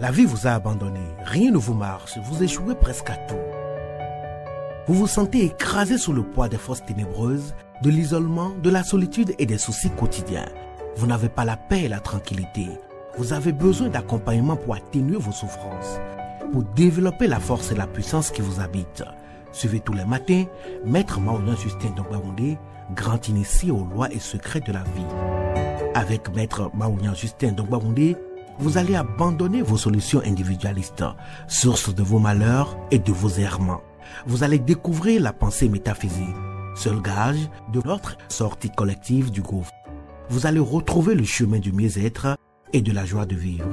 La vie vous a abandonné, rien ne vous marche, vous échouez presque à tout. Vous vous sentez écrasé sous le poids des forces ténébreuses, de l'isolement, de la solitude et des soucis quotidiens. Vous n'avez pas la paix et la tranquillité. Vous avez besoin d'accompagnement pour atténuer vos souffrances, pour développer la force et la puissance qui vous habitent. Suivez tous les matins Maître Maoulian Justin Dongbaoundé, grand initié aux lois et secrets de la vie. Avec Maître Maoulian Justin Dongbaoundé, vous allez abandonner vos solutions individualistes, source de vos malheurs et de vos errements. Vous allez découvrir la pensée métaphysique, seul gage de notre sortie collective du gouffre. Vous allez retrouver le chemin du mieux-être et de la joie de vivre.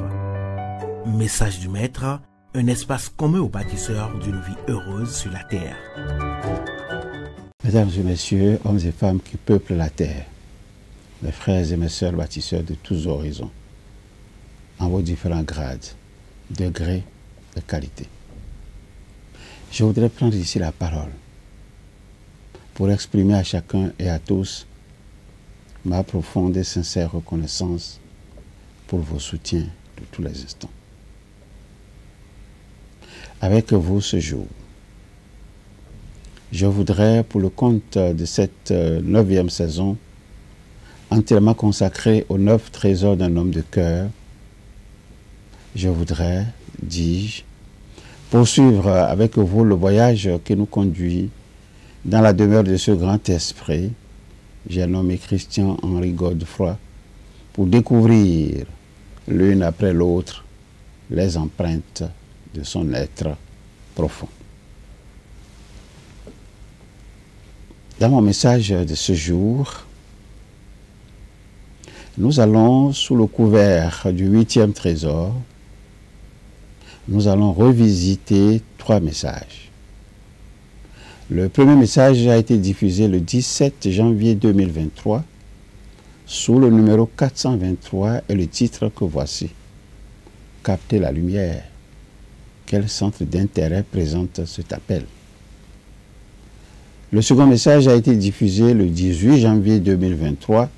Message du Maître, un espace commun aux bâtisseurs d'une vie heureuse sur la terre. Mesdames et messieurs, hommes et femmes qui peuplent la terre, mes frères et mes sœurs bâtisseurs de tous horizons, en vos différents grades, degrés et qualités. Je voudrais prendre ici la parole pour exprimer à chacun et à tous ma profonde et sincère reconnaissance pour vos soutiens de tous les instants. Avec vous ce jour, je voudrais, pour le compte de cette 9e saison, entièrement consacrée aux 9 trésors d'un homme de cœur, je voudrais, dis-je, poursuivre avec vous le voyage qui nous conduit dans la demeure de ce grand esprit, j'ai nommé Christian-Henri Godefroy, pour découvrir l'une après l'autre les empreintes de son être profond. Dans mon message de ce jour, nous allons, sous le couvert du 8e trésor, nous allons revisiter 3 messages. Le premier message a été diffusé le 17 janvier 2023 sous le numéro 423 et le titre que voici. Capter la lumière. Quel centre d'intérêt présente cet appel? Le second message a été diffusé le 18 janvier 2023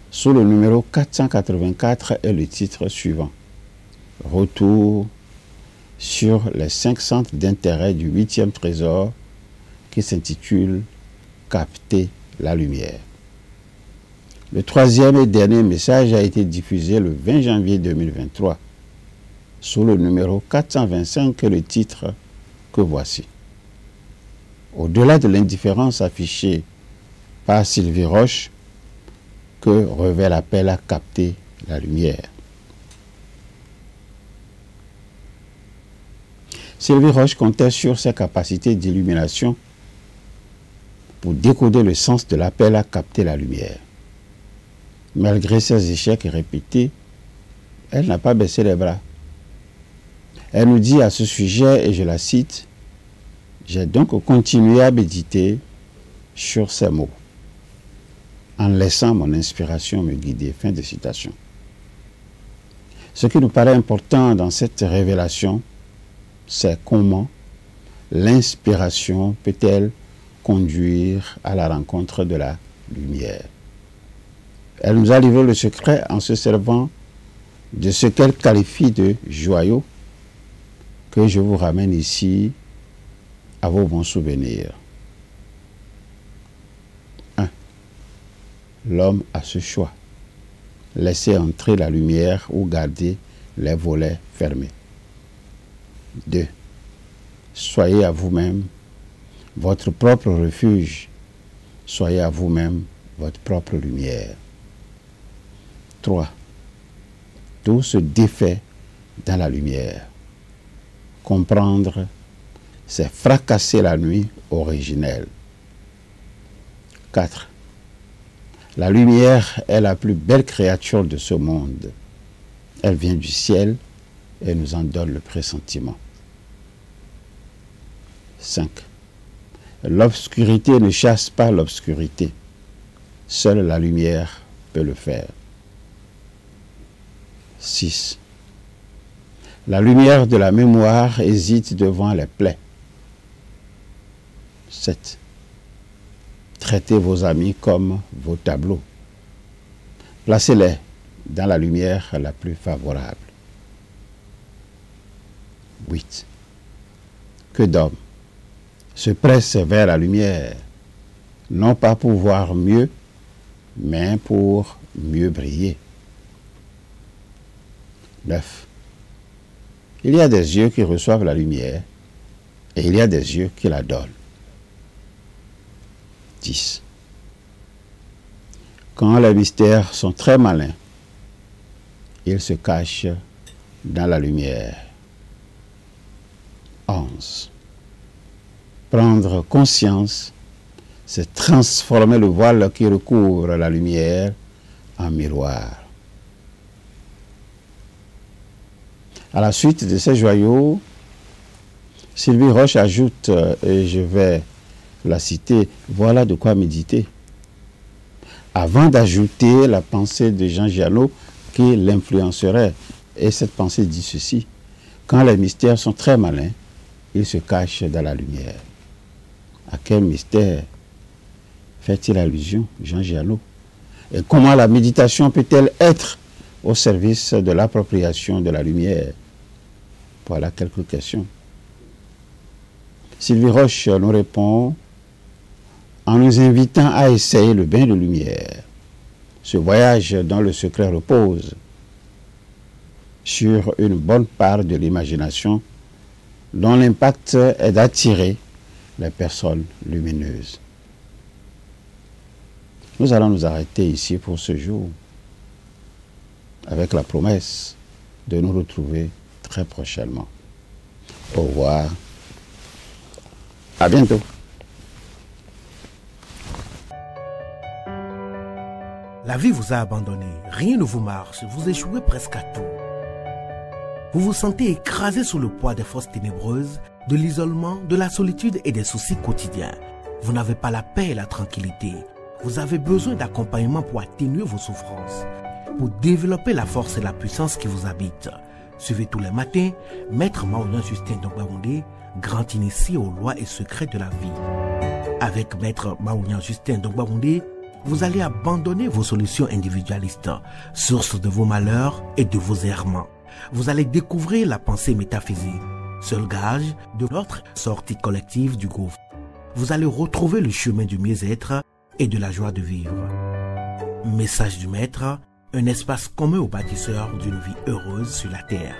sous le numéro 484 et le titre suivant. Retour sur les 5 centres d'intérêt du 8e trésor qui s'intitule « Capter la lumière ». Le troisième et dernier message a été diffusé le 20 janvier 2023 sous le numéro 425 et le titre que voici. Au-delà de l'indifférence affichée par Sylvie Roche, que revêt l'appel à capter la lumière. Sylvie Roche comptait sur ses capacités d'illumination pour décoder le sens de l'appel à capter la lumière. Malgré ses échecs répétés, elle n'a pas baissé les bras. Elle nous dit à ce sujet, et je la cite, « J'ai donc continué à méditer sur ces mots, en laissant mon inspiration me guider. » Fin de citation. Ce qui nous paraît important dans cette révélation, c'est comment l'inspiration peut-elle conduire à la rencontre de la lumière. Elle nous a livré le secret en se servant de ce qu'elle qualifie de joyau, que je vous ramène ici à vos bons souvenirs. 1. L'homme a ce choix. Laisser entrer la lumière ou garder les volets fermés. 2. Soyez à vous-même votre propre refuge. Soyez à vous-même votre propre lumière. 3. Tout se défait dans la lumière. Comprendre, c'est fracasser la nuit originelle. 4. La lumière est la plus belle créature de ce monde. Elle vient du ciel et nous en donne le pressentiment. 5. L'obscurité ne chasse pas l'obscurité. Seule la lumière peut le faire. 6. La lumière de la mémoire hésite devant les plaies. 7. Traitez vos amis comme vos tableaux. Placez-les dans la lumière la plus favorable. 8. Que d'hommes se pressent vers la lumière, non pas pour voir mieux, mais pour mieux briller. 9. Il y a des yeux qui reçoivent la lumière et il y a des yeux qui la donnent. 10. Quand les mystères sont très malins, ils se cachent dans la lumière. 11. Prendre conscience, c'est transformer le voile qui recouvre la lumière en miroir. À la suite de ces joyaux, Sylvie Roche ajoute, et je vais la citer, voilà de quoi méditer. Avant d'ajouter la pensée de Jean Giono qui l'influencerait, et cette pensée dit ceci: quand les mystères sont très malins, ils se cachent dans la lumière. À quel mystère fait-il allusion, Jean Giono? Et comment la méditation peut-elle être au service de l'appropriation de la lumière? Voilà quelques questions. Sylvie Roche nous répond en nous invitant à essayer le bain de lumière, ce voyage dont le secret repose sur une bonne part de l'imagination, dont l'impact est d'attirer les personnes lumineuses. Nous allons nous arrêter ici pour ce jour, avec la promesse de nous retrouver très prochainement. Au revoir. À bientôt. La vie vous a abandonné, rien ne vous marche, vous échouez presque à tout. Vous vous sentez écrasé sous le poids des forces ténébreuses, de l'isolement, de la solitude et des soucis quotidiens. Vous n'avez pas la paix et la tranquillité. Vous avez besoin d'accompagnement pour atténuer vos souffrances, pour développer la force et la puissance qui vous habitent. Suivez tous les matins Maître Maoulian Justin Dongbaoundé, grand initié aux lois et secrets de la vie. Avec Maître Maoulian Justin Dongbaoundé, vous allez abandonner vos solutions individualistes, source de vos malheurs et de vos errements. Vous allez découvrir la pensée métaphysique, seul gage de notre sortie collective du gouffre. Vous allez retrouver le chemin du mieux-être et de la joie de vivre. Message du Maître, un espace commun aux bâtisseurs d'une vie heureuse sur la terre.